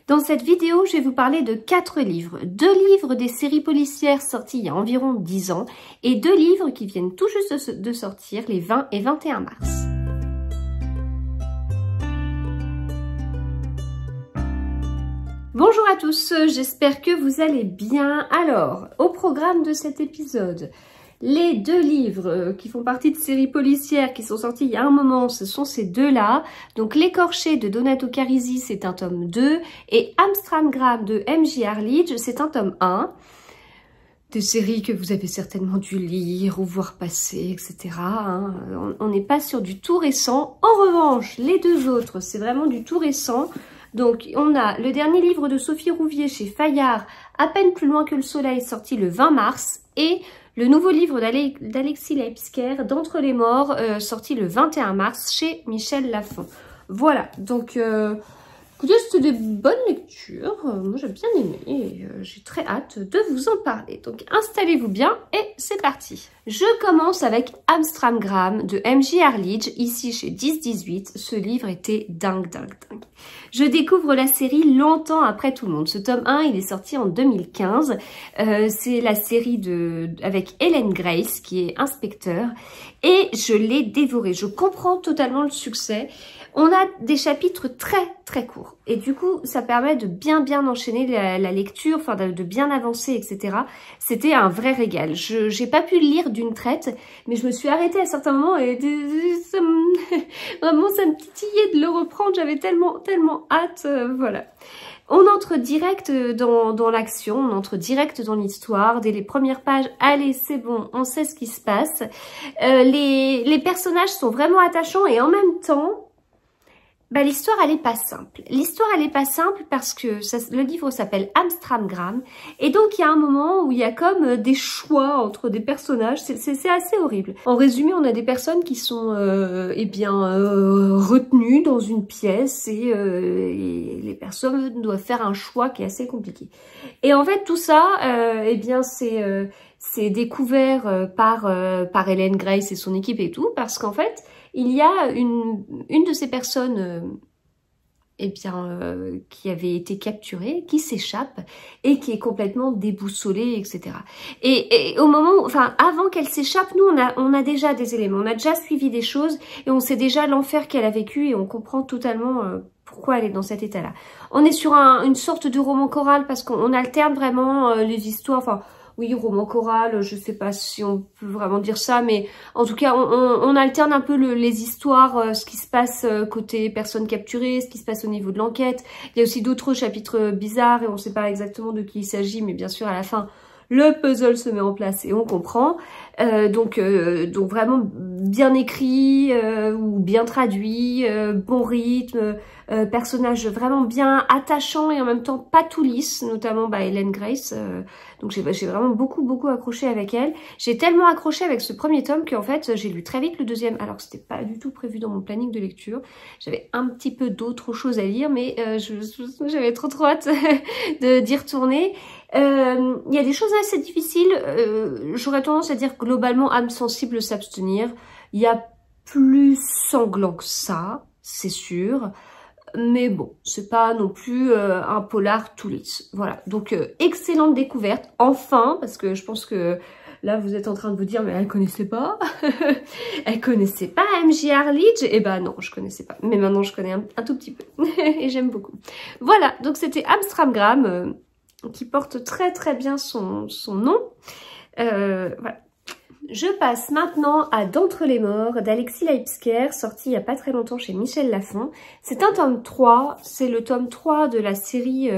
Dans cette vidéo, je vais vous parler de 4 livres. 2 livres des séries policières sorties il y a environ 10 ans et 2 livres qui viennent tout juste de sortir les 20 et 21 mars. Bonjour à tous, j'espère que vous allez bien. Alors, au programme de cet épisode, les 2 livres qui font partie de séries policières qui sont sortis il y a un moment, ce sont ces 2-là. Donc L'écorché de Donato Carisi, c'est un tome 2 et Amstramgram de M.J. Arlidge, c'est un tome 1. Des séries que vous avez certainement dû lire ou voir passer, etc. Hein. On n'est pas sur du tout récent. En revanche, les 2 autres, c'est vraiment du tout récent. Donc, on a le dernier livre de Sophie Rouvier chez Fayard, À peine plus loin que le soleil, sorti le 20 mars, et le nouveau livre d'Alexis Leipzger, D'entre les morts, sorti le 21 mars chez Michel Lafon. Voilà, donc écoutez, c'était des bonnes lectures, moi j'ai bien aimé et j'ai très hâte de vous en parler. Donc installez-vous bien et c'est parti. Je commence avec Amstramgram de M.J. Arlidge, ici chez 10-18. Ce livre était dingue. Je découvre la série longtemps après tout le monde. Ce tome 1, il est sorti en 2015. C'est la série avec Helen Grace qui est inspecteur et je l'ai dévoré. Je comprends totalement le succès. On a des chapitres très courts et du coup ça permet de bien enchaîner la lecture, enfin de bien avancer, etc. C'était un vrai régal. J'ai pas pu le lire d'une traite, mais je me suis arrêtée à certains moments et vraiment ça me titillait de le reprendre. J'avais tellement hâte, voilà. On entre direct dans l'action, on entre direct dans l'histoire. Dès les premières pages, allez, c'est bon, on sait ce qui se passe. Les personnages sont vraiment attachants et en même temps, l'histoire elle est pas simple. L'histoire elle est pas simple parce que le livre s'appelle Amstramgram et donc il y a un moment où il y a comme des choix entre des personnages. C'est assez horrible. En résumé, on a des personnes qui sont retenues dans une pièce et les personnes doivent faire un choix qui est assez compliqué. Et en fait tout ça, c'est découvert par Helen Grace et son équipe et tout, parce qu'en fait il y a une de ces personnes qui avait été capturée, qui s'échappe et qui est complètement déboussolée, etc. Et au moment, avant qu'elle s'échappe, nous on a déjà des éléments, on a déjà suivi des choses et on sait déjà l'enfer qu'elle a vécu et on comprend totalement pourquoi elle est dans cet état-là. On est sur une sorte de roman choral parce qu'on alterne vraiment les histoires, oui, roman choral, je sais pas si on peut vraiment dire ça, mais en tout cas, on alterne un peu les histoires, ce qui se passe côté personnes capturées, ce qui se passe au niveau de l'enquête. Il y a aussi d'autres chapitres bizarres et on sait pas exactement de qui il s'agit, mais bien sûr, à la fin, le puzzle se met en place et on comprend. Donc vraiment bien écrit ou bien traduit, bon rythme, personnage vraiment bien attachant et en même temps pas tout lisse, notamment Helen Grace. Donc j'ai vraiment beaucoup accroché avec elle. J'ai tellement accroché avec ce premier tome qu'en fait j'ai lu très vite le deuxième, alors que c'était pas du tout prévu dans mon planning de lecture. J'avais un petit peu d'autres choses à lire, mais j'avais trop hâte d'y retourner. Il y a des choses assez difficiles, j'aurais tendance à dire globalement âme sensible s'abstenir. Il y a plus sanglant que ça, c'est sûr. Mais bon, c'est pas non plus un polar tout lisse. Voilà, donc excellente découverte, enfin, parce que je pense que là vous êtes en train de vous dire, mais elle connaissait pas elle connaissait pas M.J. Arlidge. Et ben non, je connaissais pas, mais maintenant je connais un tout petit peu et j'aime beaucoup. Voilà, donc c'était Amstramgram qui porte très bien son nom. Voilà. Je passe maintenant à D'entre les morts d'Alexis Leipzger, sorti il n'y a pas très longtemps chez Michel Lafon. C'est un tome 3, c'est le tome 3 de la série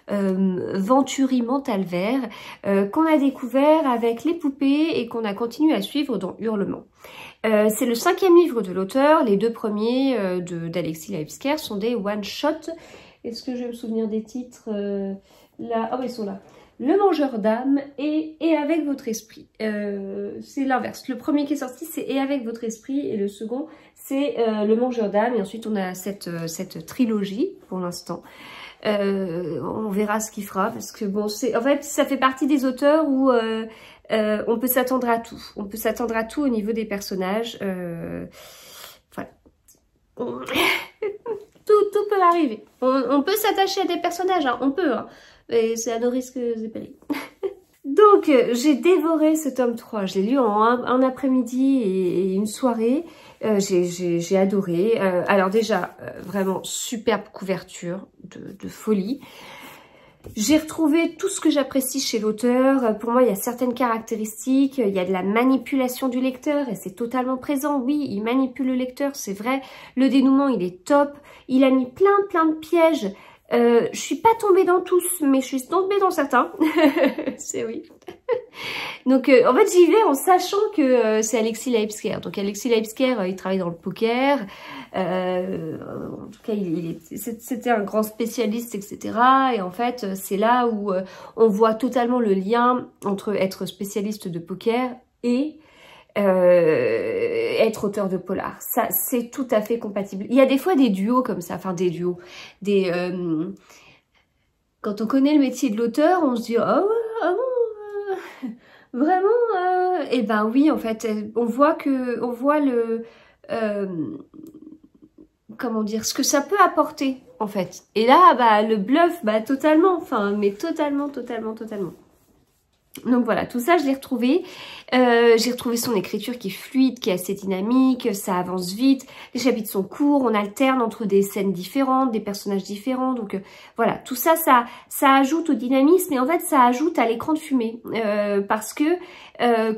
Venturi Mental Vert qu'on a découvert avec les poupées et qu'on a continué à suivre dans Hurlement. C'est le 5e livre de l'auteur, les 2 premiers d'Alexis Leipzger sont des one-shots. Est-ce que je vais me souvenir des titres là? Oh, ils sont là. Le mangeur d'âme et avec votre esprit. C'est l'inverse. Le premier qui est sorti, c'est et avec votre esprit, et le second, c'est le mangeur d'âme. Et ensuite, on a cette trilogie pour l'instant. On verra ce qu'il fera, parce que bon, en fait, ça fait partie des auteurs où on peut s'attendre à tout. On peut s'attendre à tout au niveau des personnages. Voilà. Tout peut arriver. On peut s'attacher à des personnages, hein, on peut, hein, mais c'est à nos risques et périls. Donc, j'ai dévoré ce tome 3. Je l'ai lu en un après-midi et une soirée. J'ai adoré. Alors déjà, vraiment superbe couverture de folie. J'ai retrouvé tout ce que j'apprécie chez l'auteur. Pour moi, il y a certaines caractéristiques. Il y a de la manipulation du lecteur et c'est totalement présent. Oui, il manipule le lecteur, c'est vrai. Le dénouement, il est top. Il a mis plein de pièges. Je suis pas tombée dans tous, mais je suis tombée dans certains. C'est oui. Donc, en fait, j'y vais en sachant que c'est Alexis Laipsker. Donc, Alexis Laipsker, il travaille dans le poker. En tout cas, c'était un grand spécialiste, etc. Et en fait, c'est là où on voit totalement le lien entre être spécialiste de poker et être auteur de polar. Ça, c'est tout à fait compatible. Il y a des fois des duos comme ça, enfin des duos, quand on connaît le métier de l'auteur, on se dit vraiment, et ben oui, en fait, on voit le comment dire, ce que ça peut apporter en fait. Et là, bah le bluff, bah totalement, enfin, mais totalement. Donc voilà, tout ça je l'ai retrouvé. J'ai retrouvé son écriture qui est fluide, qui est assez dynamique, ça avance vite, les chapitres sont courts, on alterne entre des scènes différentes, des personnages différents. Donc voilà, tout ça, ça ajoute au dynamisme et en fait ça ajoute à l'écran de fumée. Parce que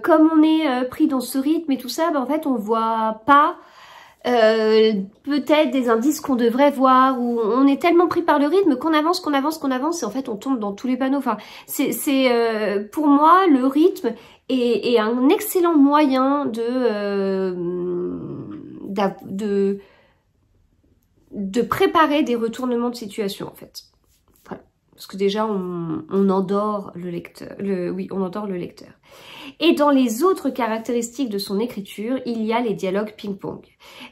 comme on est pris dans ce rythme et tout ça, bah, en fait on voit pas peut-être des indices qu'on devrait voir, ou on est tellement pris par le rythme qu'on avance et en fait on tombe dans tous les panneaux. Enfin, c'est pour moi le rythme est un excellent moyen de préparer des retournements de situation en fait. Voilà. Parce que déjà on endort le lecteur, on endort le lecteur. Et dans les autres caractéristiques de son écriture, il y a les dialogues ping-pong.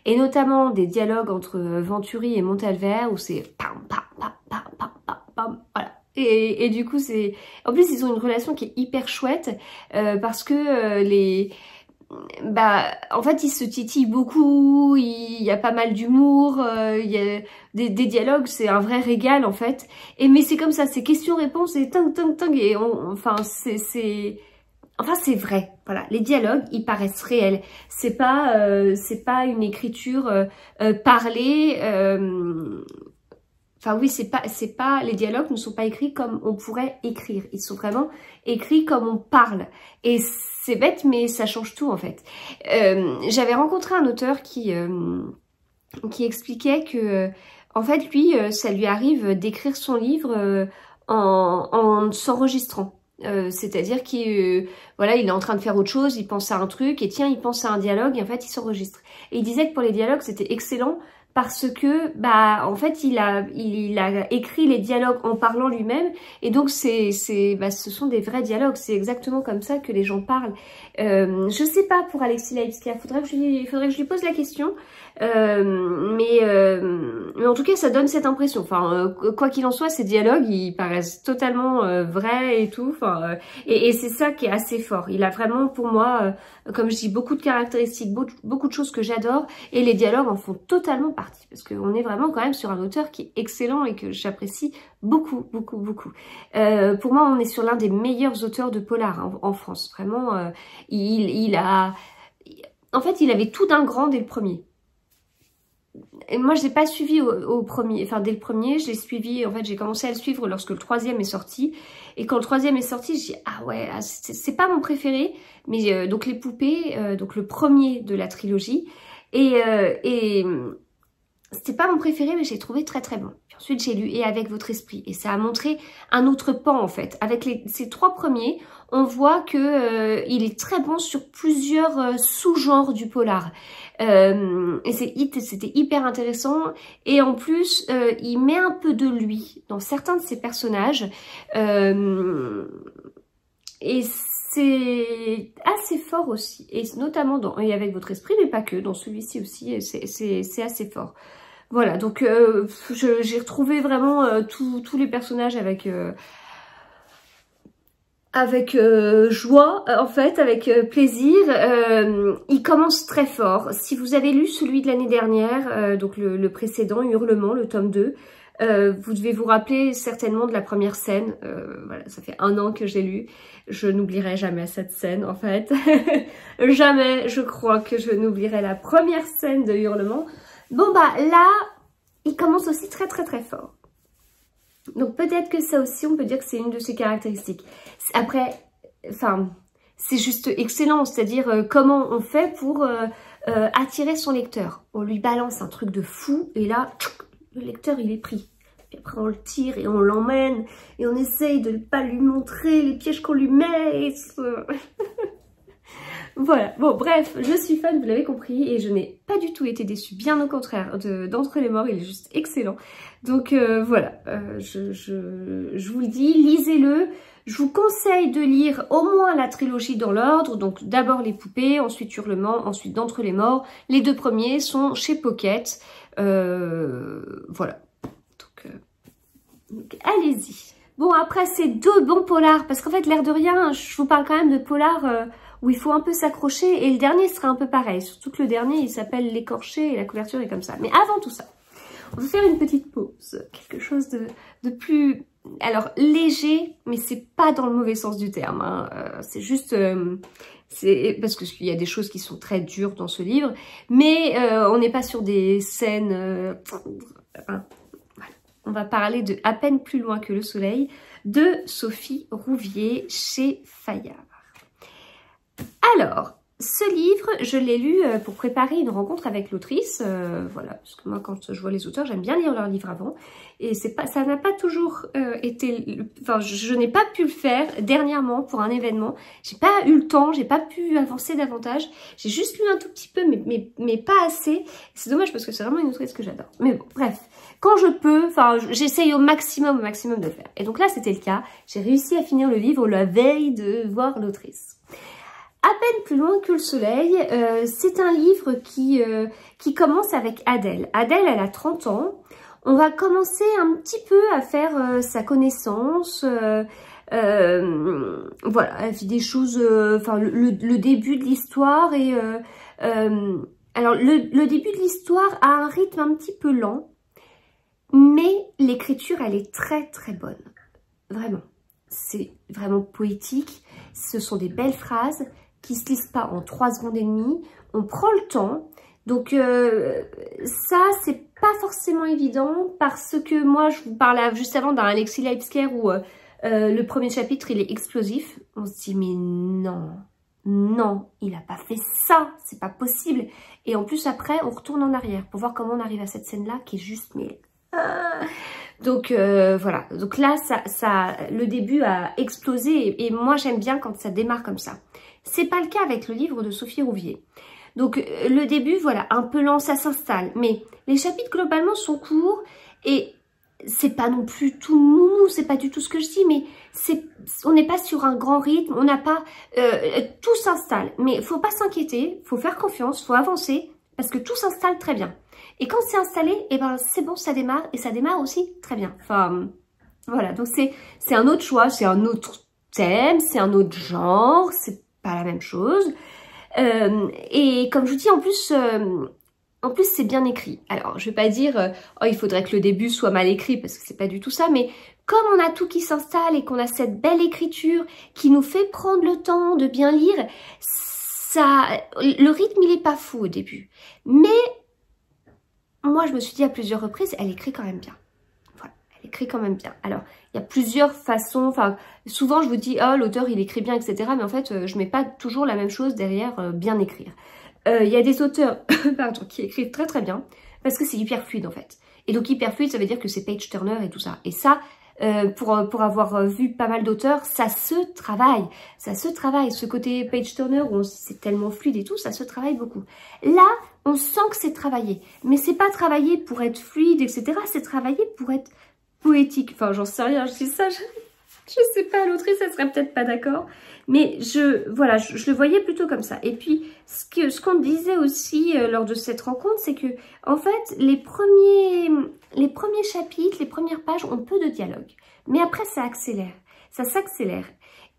Et notamment des dialogues entre Venturi et Montalver où c'est pam, pam, pam, pam, pam, pam, pam, voilà. Et du coup, c'est... En plus, ils ont une relation qui est hyper chouette parce que en fait, ils se titillent beaucoup, il y a pas mal d'humour, il y a des dialogues, c'est un vrai régal en fait. Mais c'est comme ça, c'est question-réponse et tang, tang, tang, et enfin, c'est vrai, voilà. Les dialogues, ils paraissent réels. C'est pas une écriture parlée. Enfin oui, les dialogues ne sont pas écrits comme on pourrait écrire. Ils sont vraiment écrits comme on parle. Et c'est bête, mais ça change tout en fait. J'avais rencontré un auteur qui expliquait que, en fait, lui, ça lui arrive d'écrire son livre en s'enregistrant. C'est-à-dire qu'il voilà, il est en train de faire autre chose, il pense à un truc, et tiens, il pense à un dialogue, et en fait, il s'enregistre. Et il disait que pour les dialogues, c'était excellent, parce que, en fait, il a écrit les dialogues en parlant lui-même, et donc ce sont des vrais dialogues, c'est exactement comme ça que les gens parlent. Je sais pas pour Alexis Laipsker, faudrait que je lui pose la question, mais en tout cas, ça donne cette impression. Enfin, quoi qu'il en soit, ces dialogues, ils paraissent totalement vrais et tout. Enfin, et c'est ça qui est assez fort. Il a vraiment, pour moi, comme je dis, beaucoup de caractéristiques, beaucoup de choses que j'adore, et les dialogues en font totalement partie, parce qu'on est vraiment quand même sur un auteur qui est excellent et que j'apprécie beaucoup. Pour moi, on est sur l'un des meilleurs auteurs de polar en France. Vraiment, en fait, il avait tout d'un grand dès le premier. Et moi, je l'ai pas suivi au premier, enfin dès le premier, je l'ai suivi, en fait j'ai commencé à le suivre lorsque le troisième est sorti. Et quand le troisième est sorti, je dis ah ouais, c'est pas mon préféré, mais donc les poupées, donc le premier de la trilogie. Et c'était pas mon préféré, mais j'ai trouvé très bon. Puis ensuite j'ai lu Et avec votre esprit, et ça a montré un autre pan en fait. Avec ces trois premiers, on voit que il est très bon sur plusieurs sous-genres du polar. Et c'était hyper intéressant. Et en plus, il met un peu de lui dans certains de ses personnages. Et c'est assez fort aussi. Et notamment dans Et avec votre esprit, mais pas que. Dans celui-ci aussi, c'est assez fort. Voilà, donc j'ai retrouvé vraiment tous les personnages avec avec joie, en fait, avec plaisir. Il commence très fort. Si vous avez lu celui de l'année dernière, donc le précédent, Hurlement, le tome 2, vous devez vous rappeler certainement de la première scène. Voilà, ça fait 1 an que j'ai lu. Je n'oublierai jamais cette scène, en fait. Jamais, je crois que je n'oublierai la première scène de Hurlement. Bon, bah là, il commence aussi très très très fort. Donc peut-être que ça aussi, on peut dire que c'est une de ses caractéristiques. Après, enfin, c'est juste excellent. C'est-à-dire comment on fait pour attirer son lecteur. On lui balance un truc de fou et là, le lecteur, il est pris. Et après, on le tire et on l'emmène et on essaye de ne pas lui montrer les pièges qu'on lui met. Et voilà, bon bref, je suis fan, vous l'avez compris, et je n'ai pas du tout été déçue, bien au contraire, d'Entre les Morts, il est juste excellent. Donc voilà, je vous le dis, lisez-le. Je vous conseille de lire au moins la trilogie dans l'ordre, donc d'abord Les Poupées, ensuite Hurlement, ensuite d'Entre les Morts. Les 2 premiers sont chez Pocket, voilà, donc allez-y. Bon, après c'est 2 bons polars, parce qu'en fait, l'air de rien, je vous parle quand même de polars où il faut un peu s'accrocher, et le dernier sera un peu pareil, surtout que le dernier, il s'appelle L'écorché, et la couverture est comme ça. Mais avant tout ça, on va faire une petite pause, quelque chose de plus, alors, léger, mais c'est pas dans le mauvais sens du terme, hein. C'est juste, c'est parce qu'il y a des choses qui sont très dures dans ce livre, mais on n'est pas sur des scènes, hein. On va parler de À peine plus loin que le soleil de Sophie Rouvier chez Fayard. Alors, ce livre, je l'ai lu pour préparer une rencontre avec l'autrice. Voilà, parce que moi, quand je vois les auteurs, j'aime bien lire leurs livres avant. Et ça n'a pas toujours été... Enfin, je n'ai pas pu le faire dernièrement pour un événement. J'ai pas eu le temps, j'ai pas pu avancer davantage. J'ai juste lu un tout petit peu, mais pas assez. C'est dommage parce que c'est vraiment une autrice que j'adore. Mais bon, bref. Quand je peux, enfin, j'essaye au maximum de le faire. Et donc là, c'était le cas. J'ai réussi à finir le livre la veille de voir l'autrice. À peine plus loin que le soleil, c'est un livre qui commence avec Adèle. Adèle, elle a 30 ans. On va commencer un petit peu à faire sa connaissance. Voilà, elle vit des choses, enfin le début de l'histoire. Et alors le début de l'histoire a un rythme un petit peu lent, mais l'écriture, elle est très très bonne. Vraiment, c'est vraiment poétique. Ce sont des belles phrases qui se lisent pas en 3 secondes et demie. On prend le temps. Donc ça, c'est pas forcément évident parce que moi, je vous parlais juste avant d'un Alexis Leipzger où le premier chapitre, il est explosif. On se dit, mais non, il a pas fait ça, c'est pas possible. Et en plus, après, on retourne en arrière pour voir comment on arrive à cette scène-là qui est juste... Donc voilà, donc là, le début a explosé et moi, j'aime bien quand ça démarre comme ça. C'est pas le cas avec le livre de Sophie Rouvier. Donc le début, voilà, un peu lent, ça s'installe. Mais les chapitres globalement sont courts et c'est pas non plus tout mou, c'est pas du tout ce que je dis, mais on n'est pas sur un grand rythme, on n'a pas... tout s'installe, mais il faut pas s'inquiéter, il faut faire confiance, il faut avancer, parce que tout s'installe très bien. Et quand c'est installé, eh ben c'est bon, ça démarre, et ça démarre aussi très bien. Enfin, voilà, donc c'est un autre choix, c'est un autre thème, c'est un autre genre, c'est pas la même chose. Et comme je vous dis, en plus c'est bien écrit. Alors, je vais pas dire, oh, il faudrait que le début soit mal écrit, parce que c'est pas du tout ça, mais comme on a tout qui s'installe et qu'on a cette belle écriture qui nous fait prendre le temps de bien lire, le rythme, il est pas fou au début. Mais, moi, je me suis dit à plusieurs reprises, elle écrit quand même bien. Voilà, elle écrit quand même bien. Alors, il y a plusieurs façons, enfin, souvent je vous dis, oh, l'auteur, il écrit bien, etc. Mais en fait, je mets pas toujours la même chose derrière bien écrire. Il y a des auteurs pardon, qui écrivent très très bien, parce que c'est hyper fluide en fait. Et donc hyper fluide, ça veut dire que c'est page turner et tout ça. Et ça, pour avoir vu pas mal d'auteurs, ça se travaille. Ça se travaille. Ce côté page turner où c'est tellement fluide et tout, ça se travaille beaucoup. Là, on sent que c'est travaillé. Mais c'est pas travaillé pour être fluide, etc. C'est travaillé pour être poétique. Enfin, j'en sais rien, je dis ça, je sais pas, l'autrice, elle serait peut-être pas d'accord. Mais voilà, je le voyais plutôt comme ça. Et puis, ce qu'on disait aussi lors de cette rencontre, c'est que, en fait, les premiers chapitres, les premières pages ont peu de dialogue. Mais après, ça accélère. Ça s'accélère.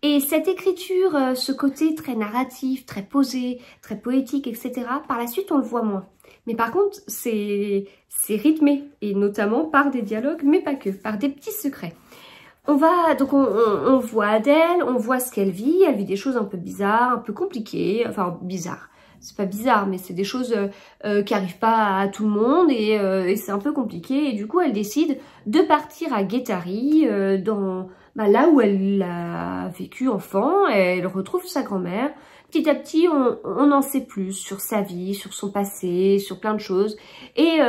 Et cette écriture, ce côté très narratif, très posé, très poétique, etc., par la suite, on le voit moins. Mais par contre, c'est rythmé, et notamment par des dialogues, mais pas que, par des petits secrets. On voit Adèle, on voit ce qu'elle vit. Elle vit des choses un peu bizarres, un peu compliquées, enfin bizarres. C'est pas bizarre, mais c'est des choses qui arrivent pas à tout le monde et c'est un peu compliqué. Et du coup, elle décide de partir à Guétari, là où elle a vécu enfant. Elle retrouve sa grand-mère. Petit à petit, on en sait plus sur sa vie, sur son passé, sur plein de choses. Et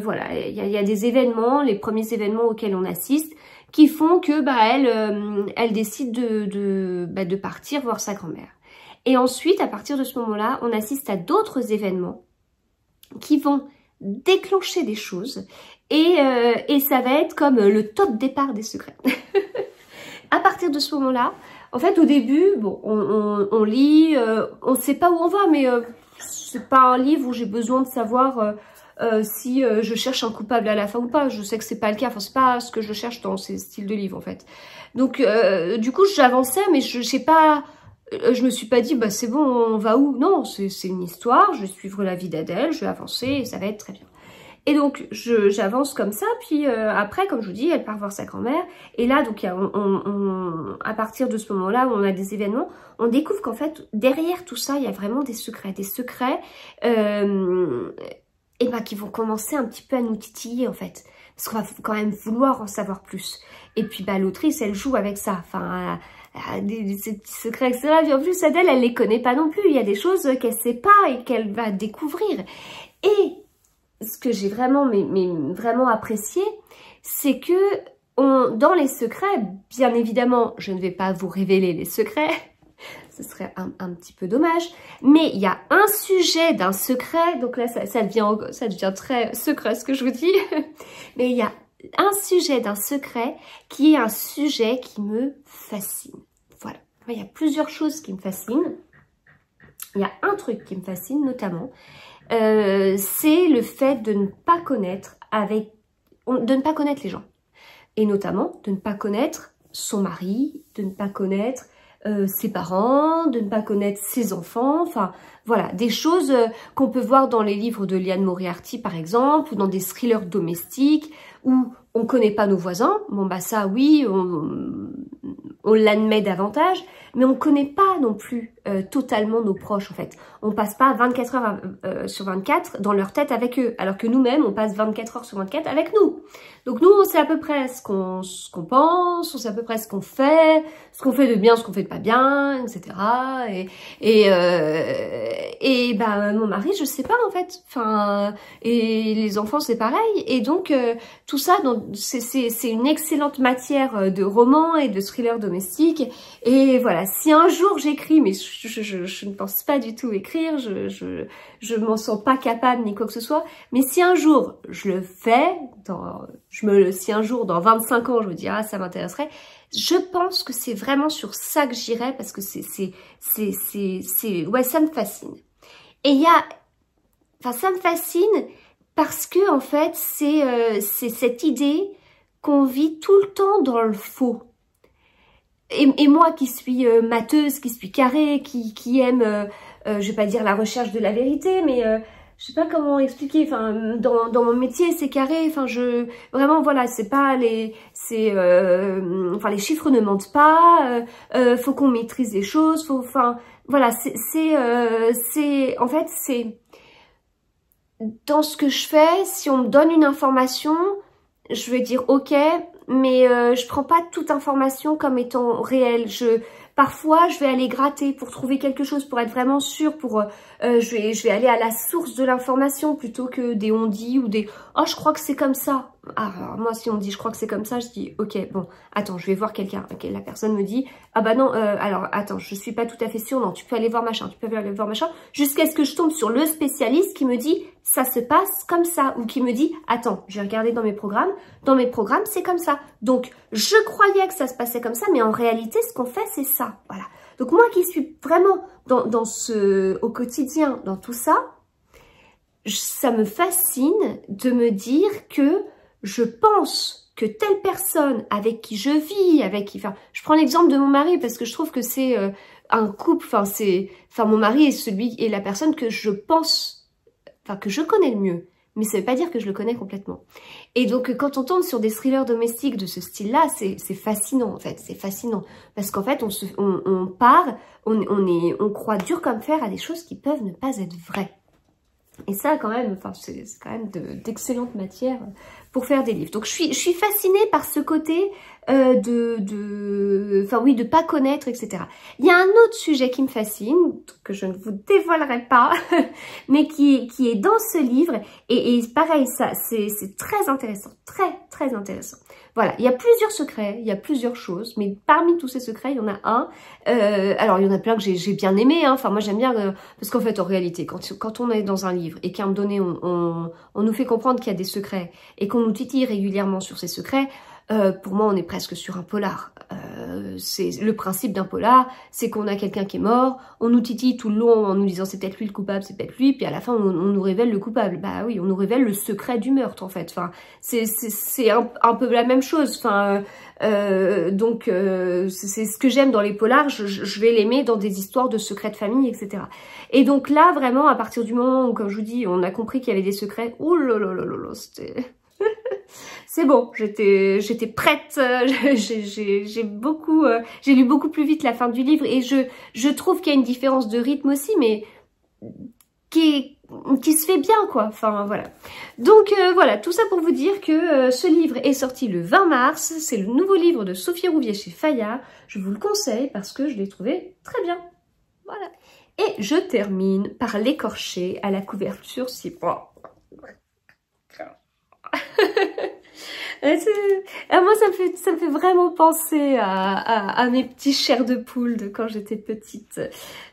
voilà, il y a des événements, les premiers événements auxquels on assiste, qui font que elle décide de partir voir sa grand-mère. Et ensuite, à partir de ce moment-là, on assiste à d'autres événements qui vont déclencher des choses et ça va être comme le top départ des secrets. À partir de ce moment-là, en fait, au début, bon, on lit, on ne sait pas où on va, mais c'est pas un livre où j'ai besoin de savoir si je cherche un coupable à la fin ou pas. Je sais que c'est pas le cas, enfin c'est pas ce que je cherche dans ces styles de livres en fait. Donc du coup, j'avançais, mais je sais pas. Je me suis pas dit, bah c'est bon, on va où? Non, c'est une histoire, je vais suivre la vie d'Adèle, je vais avancer et ça va être très bien. Et donc, j'avance comme ça, puis après, comme je vous dis, elle part voir sa grand-mère. Et là, donc, à partir de ce moment-là où on a des événements, on découvre qu'en fait, derrière tout ça, il y a vraiment des secrets qui vont commencer un petit peu à nous titiller, en fait. Parce qu'on va quand même vouloir en savoir plus. Et puis, l'autrice, elle joue avec ça. Enfin, ces petits secrets, etc. Et en plus, Adèle, elle les connaît pas non plus. Il y a des choses qu'elle sait pas et qu'elle va découvrir. Et ce que j'ai vraiment, vraiment apprécié, c'est que dans les secrets, bien évidemment, je ne vais pas vous révéler les secrets, ce serait un petit peu dommage, mais il y a un sujet d'un secret, donc là, ça devient très secret ce que je vous dis, mais il y a un sujet d'un secret qui est un sujet qui me fascine. Voilà, il y a plusieurs choses qui me fascinent. Il y a un truc qui me fascine notamment, c'est le fait de ne pas connaître les gens. Et notamment de ne pas connaître son mari, de ne pas connaître ses parents, de ne pas connaître ses enfants, enfin voilà, des choses qu'on peut voir dans les livres de Liane Moriarty par exemple, ou dans des thrillers domestiques, où on ne connaît pas nos voisins. Bon ça oui, on l'admet davantage, mais on ne connaît pas non plus totalement nos proches en fait. On passe pas 24 heures sur 24 dans leur tête avec eux, alors que nous-mêmes on passe 24 heures sur 24 avec nous. Donc nous on sait à peu près ce qu'on pense, on sait à peu près ce qu'on fait de bien, ce qu'on fait de pas bien, etc. Et mon mari je sais pas en fait, enfin et les enfants c'est pareil, et donc tout ça c'est une excellente matière de romans et de thrillers domestiques. Et voilà, si un jour j'écris, mais je ne pense pas du tout écrire, je m'en sens pas capable ni quoi que ce soit, mais si un jour je le fais, si un jour dans 25 ans je me dis ah ça m'intéresserait, je pense que c'est vraiment sur ça que j'irai, parce que ouais, ça me fascine. Et ça me fascine parce que en fait c'est cette idée qu'on vit tout le temps dans le faux. Et moi qui suis matheuse, qui suis carrée, qui aime, je vais pas dire la recherche de la vérité, mais je sais pas comment expliquer, enfin dans mon métier c'est carré, enfin vraiment voilà, c'est pas les chiffres ne mentent pas, faut qu'on maîtrise les choses, enfin voilà, en fait c'est dans ce que je fais, si on me donne une information, je vais dire ok, mais je prends pas toute information comme étant réelle. Parfois, je vais aller gratter pour trouver quelque chose, pour être vraiment sûre, je vais aller à la source de l'information plutôt que des on-dit ou des « oh, je crois que c'est comme ça ». Alors, moi, si on me dit « je crois que c'est comme ça », je dis « ok, bon, attends, je vais voir quelqu'un ». Okay, la personne me dit « ah bah non, alors, attends, je suis pas tout à fait sûre, non, tu peux aller voir machin, jusqu'à ce que je tombe sur le spécialiste qui me dit « ça se passe comme ça » ou qui me dit « attends, je vais regarder dans mes programmes, c'est comme ça ». Donc, je croyais que ça se passait comme ça, mais en réalité, ce qu'on fait, c'est ça. Voilà. Donc, moi qui suis vraiment au quotidien, dans tout ça, ça me fascine de me dire que je pense que telle personne avec qui je vis, enfin, je prends l'exemple de mon mari parce que je trouve que c'est un couple, mon mari est la personne que je pense, que je connais le mieux. Mais ça veut pas dire que je le connais complètement. Et donc, quand on tombe sur des thrillers domestiques de ce style-là, c'est fascinant, en fait. C'est fascinant. Parce qu'en fait, on croit dur comme fer à des choses qui peuvent ne pas être vraies. Et ça, quand même, c'est quand même d'excellente matière pour faire des livres. Donc, je suis fascinée par ce côté de pas connaître, etc. Il y a un autre sujet qui me fascine, que je ne vous dévoilerai pas, mais qui est dans ce livre. Et pareil, ça, c'est très intéressant, très, très intéressant. Voilà, il y a plusieurs secrets, il y a plusieurs choses, mais parmi tous ces secrets, il y en a un. Alors, il y en a plein que j'ai bien aimé, hein. Enfin, moi, j'aime bien, parce qu'en fait, en réalité, quand on est dans un livre et qu'à un moment donné, on nous fait comprendre qu'il y a des secrets et qu'on nous titille régulièrement sur ces secrets, pour moi, on est presque sur un polar. C'est le principe d'un polar, c'est qu'on a quelqu'un qui est mort, on nous titille tout le long en nous disant c'est peut-être lui le coupable, c'est peut-être lui, puis à la fin on nous révèle le coupable. Bah oui, on nous révèle le secret du meurtre en fait. Enfin, c'est un peu la même chose. Enfin, donc c'est ce que j'aime dans les polars. Je vais l'aimer dans des histoires de secrets de famille, etc. Et donc là, vraiment, à partir du moment où, comme je vous dis, on a compris qu'il y avait des secrets, ouh là là là là, c'était c'est bon, j'étais prête, j'ai lu beaucoup plus vite la fin du livre et je trouve qu'il y a une différence de rythme aussi, mais qui se fait bien, quoi. Enfin, voilà. Donc, voilà, tout ça pour vous dire que ce livre est sorti le 20 mars. C'est le nouveau livre de Sophie Rouvier chez Fayard. Je vous le conseille parce que je l'ai trouvé très bien. Voilà. Et je termine par l'écorché à la couverture si... moi, ça me fait vraiment penser à mes petits chairs de poule de quand j'étais petite.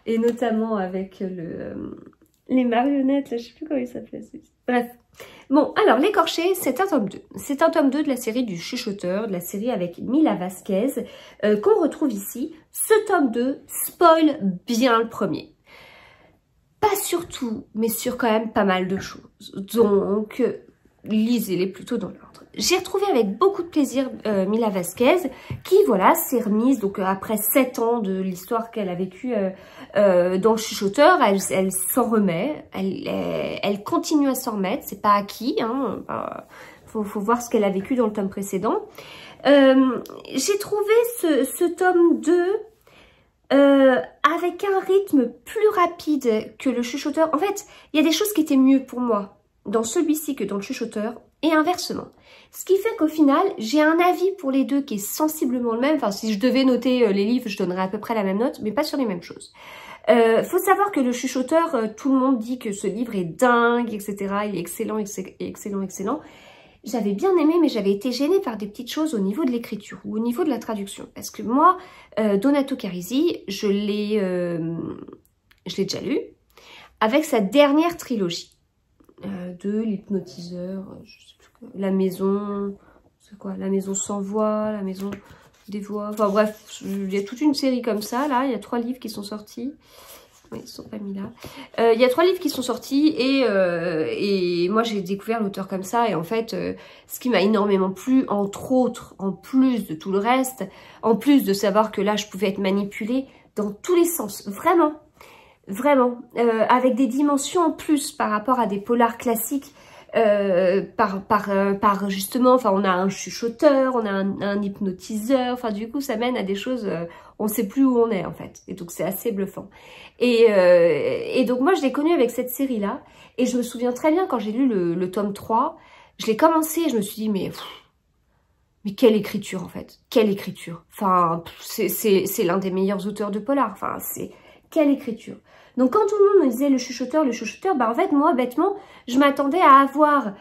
Et notamment avec les marionnettes, là, je sais plus comment il s'appelait. Bref. Bon, alors, l'écorché, c'est un tome 2. C'est un tome 2 de la série du chuchoteur, de la série avec Mila Vasquez, qu'on retrouve ici. Ce tome 2 spoil bien le premier. Pas sur tout, mais sur quand même pas mal de choses. Donc, lisez-les plutôt dans l'ordre. J'ai retrouvé avec beaucoup de plaisir Mila Vasquez, qui, voilà, s'est remise, donc après 7 ans de l'histoire qu'elle a vécue dans le chuchoteur, elle s'en remet, elle continue à s'en remettre, c'est pas acquis, hein, faut voir ce qu'elle a vécu dans le tome précédent. J'ai trouvé ce tome 2 avec un rythme plus rapide que le chuchoteur. En fait, il y a des choses qui étaient mieux pour moi dans celui-ci que dans le chuchoteur, et inversement. Ce qui fait qu'au final, j'ai un avis pour les deux qui est sensiblement le même. Enfin, si je devais noter les livres, je donnerais à peu près la même note, mais pas sur les mêmes choses. Faut savoir que le chuchoteur, tout le monde dit que ce livre est dingue, etc. Il est excellent, excellent, excellent. J'avais bien aimé, mais j'avais été gênée par des petites choses au niveau de l'écriture ou au niveau de la traduction. Parce que moi, Donato Carisi, je l'ai déjà lu, avec sa dernière trilogie. De l'hypnotiseur, je sais plus quoi, la maison, c'est quoi, la maison sans voix, la maison des voix, enfin bref, il y a toute une série comme ça, là, il y a 3 livres qui sont sortis, oui, ils sont pas mis là, il y a 3 livres qui sont sortis, et moi j'ai découvert l'auteur comme ça, et en fait, ce qui m'a énormément plu, entre autres, en plus de tout le reste, en plus de savoir que là je pouvais être manipulée dans tous les sens, vraiment, avec des dimensions en plus par rapport à des polars classiques, par justement, enfin on a un chuchoteur, on a un hypnotiseur, enfin du coup ça mène à des choses, on sait plus où on est en fait, et donc c'est assez bluffant. Et donc moi je l'ai connu avec cette série là, et je me souviens très bien quand j'ai lu le tome 3, je l'ai commencé et je me suis dit mais quelle écriture en fait, quelle écriture, enfin c'est l'un des meilleurs auteurs de polar, enfin c'est... Quelle écriture. Donc quand tout le monde me disait le chuchoteur, bah en fait moi bêtement je m'attendais à avoir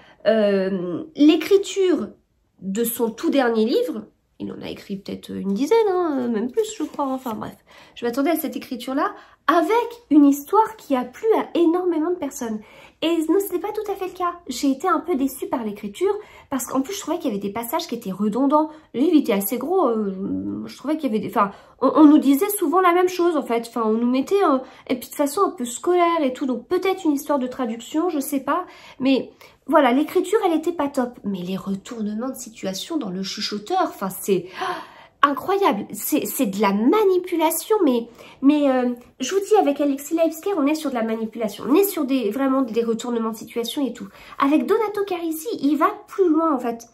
l'écriture de son tout dernier livre. Il en a écrit peut-être une dizaine, hein, même plus je crois, enfin bref. Je m'attendais à cette écriture-là avec une histoire qui a plu à énormément de personnes. Et non, ce n'est pas tout à fait le cas. J'ai été un peu déçue par l'écriture parce qu'en plus je trouvais qu'il y avait des passages qui étaient redondants. Le livre était assez gros, je trouvais qu'il y avait des... Enfin, on nous disait souvent la même chose en fait. Enfin, on nous mettait, et puis de façon un peu scolaire et tout. Donc peut-être une histoire de traduction, je sais pas. Mais voilà, l'écriture, elle était pas top. Mais les retournements de situation dans le chuchoteur, enfin, c'est incroyable. C'est de la manipulation, mais je vous dis, avec Alexis Laipsker, on est sur de la manipulation. On est sur vraiment des retournements de situation et tout. Avec Donato Carisi, il va plus loin, en fait.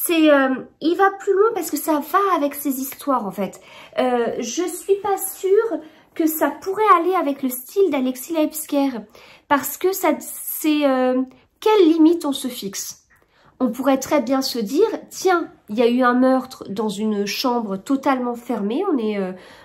Il va plus loin parce que ça va avec ses histoires, en fait. Je suis pas sûre que ça pourrait aller avec le style d'Alexis Laipsker. Parce que quelle limite on se fixe? On pourrait très bien se dire, tiens, il y a eu un meurtre dans une chambre totalement fermée. On est,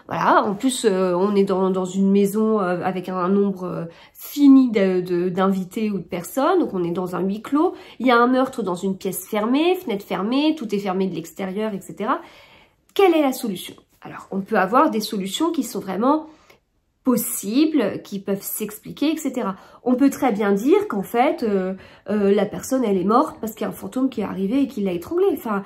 voilà, en plus, on est dans une maison avec un nombre fini d'invités ou de personnes. Donc, on est dans un huis clos. Il y a un meurtre dans une pièce fermée, fenêtre fermée, tout est fermé de l'extérieur, etc. Quelle est la solution? Alors, on peut avoir des solutions qui sont vraiment possibles, qui peuvent s'expliquer, etc. On peut très bien dire qu'en fait, la personne, elle est morte parce qu'il y a un fantôme qui est arrivé et qui l'a étranglée. Enfin,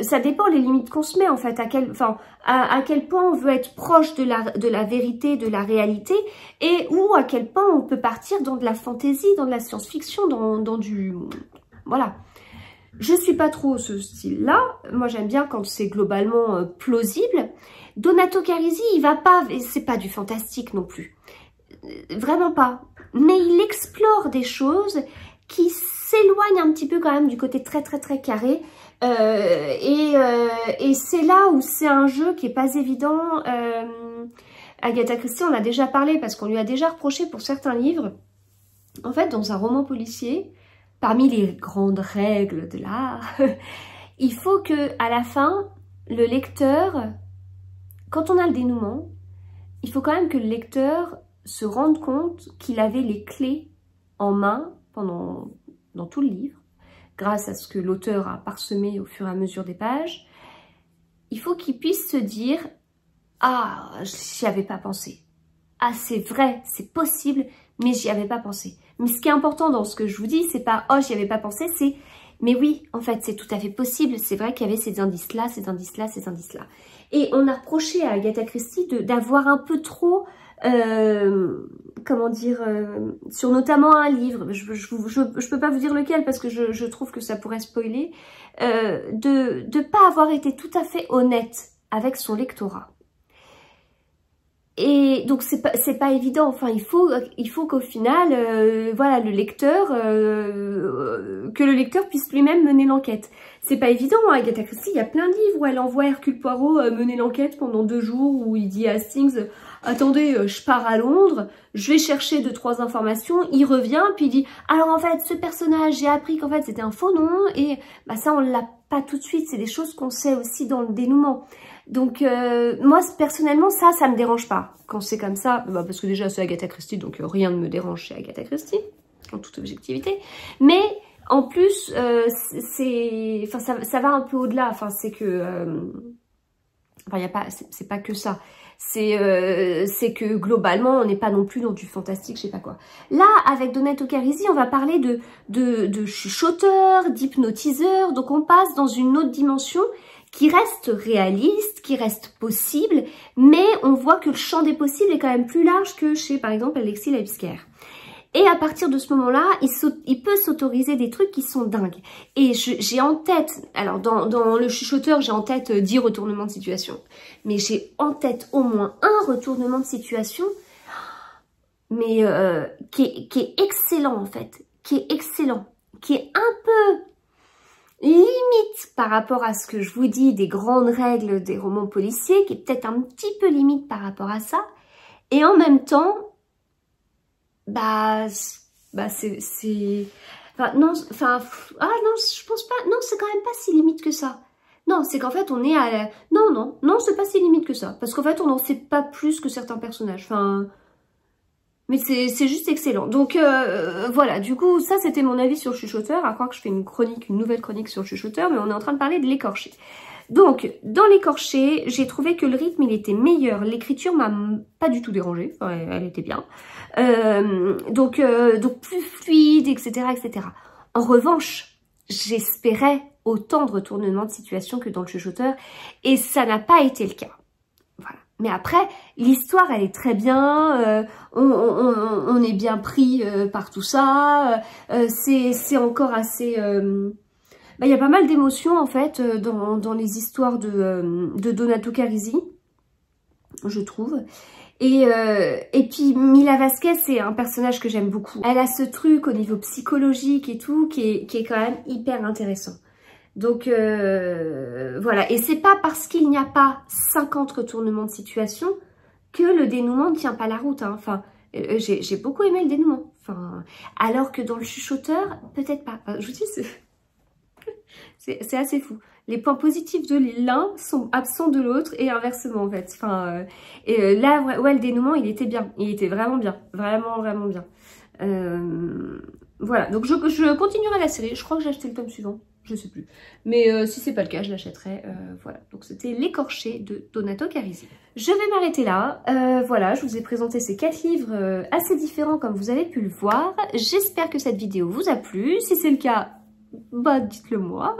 ça dépend les limites qu'on se met, en fait, à quel point on veut être proche de la vérité, de la réalité, et ou à quel point on peut partir dans de la fantaisie, dans de la science-fiction, dans du... Voilà. Je suis pas trop ce style-là. Moi, j'aime bien quand c'est globalement plausible. Donato Carisi, il va pas... C'est pas du fantastique non plus. Vraiment pas. Mais il explore des choses qui s'éloignent un petit peu quand même du côté très carré. Et c'est là où c'est un jeu qui est pas évident. Agatha Christie, on a déjà parlé parce qu'on lui a déjà reproché pour certains livres. En fait, dans un roman policier... Parmi les grandes règles de l'art, il faut que, à la fin, le lecteur, quand on a le dénouement, il faut quand même que le lecteur se rende compte qu'il avait les clés en main dans tout le livre, grâce à ce que l'auteur a parsemé au fur et à mesure des pages. Il faut qu'il puisse se dire « Ah, j'y avais pas pensé. Ah, c'est vrai, c'est possible, mais j'y avais pas pensé. » Mais ce qui est important dans ce que je vous dis, c'est pas « Oh, j'y avais pas pensé », c'est « Mais oui, en fait, c'est tout à fait possible. C'est vrai qu'il y avait ces indices-là, ces indices-là, ces indices-là. » Et on a reproché à Agatha Christie d'avoir un peu trop, comment dire, sur notamment un livre, je peux pas vous dire lequel parce que je trouve que ça pourrait spoiler, de pas avoir été tout à fait honnête avec son lectorat. Et donc c'est pas évident. Enfin, il faut qu'au final, voilà, que le lecteur puisse lui-même mener l'enquête. C'est pas évident. Hein. Agatha Christie, il y a plein de livres où elle envoie Hercule Poirot mener l'enquête pendant 2 jours, où il dit à Hastings, attendez, je pars à Londres, je vais chercher 2-3 informations. Il revient puis il dit, alors en fait, ce personnage, j'ai appris qu'en fait c'était un faux nom. Et bah ça, on l'a pas tout de suite. C'est des choses qu'on sait aussi dans le dénouement. Donc moi personnellement ça me dérange pas quand c'est comme ça, bah, parce que déjà c'est Agatha Christie, donc rien ne me dérange chez Agatha Christie en toute objectivité, mais en plus ça va un peu au-delà, enfin c'est que enfin y a pas, c'est pas que ça, c'est que globalement on n'est pas non plus dans du fantastique, je sais pas quoi. Là avec Donato Carisi on va parler de chuchoteur, d'hypnotiseur, donc on passe dans une autre dimension qui reste réaliste, qui reste possible, mais on voit que le champ des possibles est quand même plus large que chez, par exemple, Alexis Laipsker. Et à partir de ce moment-là, il peut s'autoriser des trucs qui sont dingues. Et j'ai en tête, alors dans le chuchoteur, j'ai en tête 10 retournements de situation, mais j'ai en tête au moins un retournement de situation, mais qui est excellent en fait, qui est excellent, qui est un peu... limite par rapport à ce que je vous dis des grandes règles des romans policiers, qui est peut-être un petit peu limite par rapport à ça, et en même temps, enfin, non, je pense pas, non, c'est quand même pas si limite que ça. Non, c'est qu'en fait, on est à... Non, c'est pas si limite que ça, parce qu'en fait, on n'en sait pas plus que certains personnages, enfin... Mais c'est juste excellent. Donc voilà, du coup, ça c'était mon avis sur le chuchoteur. À croire que je fais une nouvelle chronique sur le chuchoteur, mais on est en train de parler de l'écorché. Donc, dans l'écorché, j'ai trouvé que le rythme, il était meilleur. L'écriture m'a pas du tout dérangée. Enfin, elle était bien. Donc plus fluide, etc., etc. En revanche, j'espérais autant de retournements de situation que dans le chuchoteur. Et ça n'a pas été le cas. Voilà. Mais après, l'histoire, elle est très bien, on est bien pris par tout ça, c'est encore assez... il y a pas mal d'émotions, en fait, dans les histoires de Donato Carisi, je trouve. Et puis, Mila Vasquez, c'est un personnage que j'aime beaucoup. Elle a ce truc au niveau psychologique et tout, qui est quand même hyper intéressant. Donc voilà, et c'est pas parce qu'il n'y a pas 50 retournements de situation que le dénouement ne tient pas la route, hein. Enfin, j'ai beaucoup aimé le dénouement, enfin, alors que dans le chuchoteur, peut-être pas. Enfin, je vous dis, c'est assez fou. Les points positifs de l'un sont absents de l'autre et inversement en fait. Enfin, là, ouais, le dénouement, il était bien, il était vraiment bien, vraiment, vraiment bien. Voilà, donc je continuerai la série, je crois que j'ai acheté le tome suivant. Je sais plus. Mais si c'est pas le cas, je l'achèterai. Voilà. Donc c'était L'écorché de Donato Carisi. Je vais m'arrêter là. Voilà, je vous ai présenté ces 4 livres assez différents comme vous avez pu le voir. J'espère que cette vidéo vous a plu. Si c'est le cas, bah dites-le moi.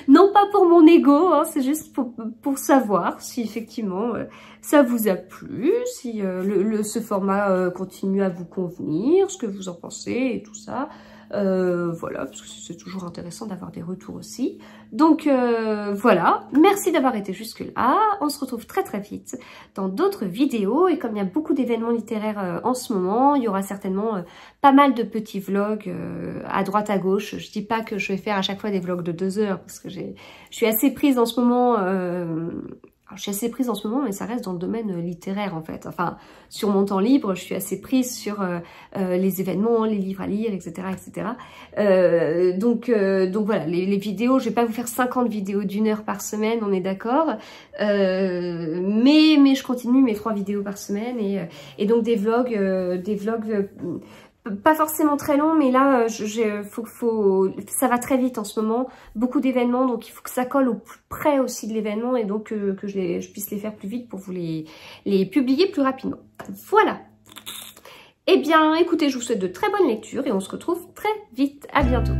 Non pas pour mon ego, hein, c'est juste pour savoir si effectivement ça vous a plu, si ce format continue à vous convenir, ce que vous en pensez et tout ça. Voilà, parce que c'est toujours intéressant d'avoir des retours aussi. Donc voilà, merci d'avoir été jusque là. On se retrouve très très vite dans d'autres vidéos. Et comme il y a beaucoup d'événements littéraires en ce moment, il y aura certainement pas mal de petits vlogs à droite à gauche. Je dis pas que je vais faire à chaque fois des vlogs de 2 heures, parce que je suis assez prise en ce moment... je suis assez prise en ce moment, mais ça reste dans le domaine littéraire en fait. Enfin, sur mon temps libre, je suis assez prise sur les événements, les livres à lire, etc. etc. Donc voilà, les vidéos, je vais pas vous faire 50 vidéos d'1 heure par semaine, on est d'accord. Mais je continue mes 3 vidéos par semaine et donc des vlogs pas forcément très long, mais là, ça va très vite en ce moment. Beaucoup d'événements, donc il faut que ça colle au plus près aussi de l'événement et donc que je puisse les faire plus vite pour vous les publier plus rapidement. Voilà. Eh bien, écoutez, je vous souhaite de très bonnes lectures et on se retrouve très vite. À bientôt.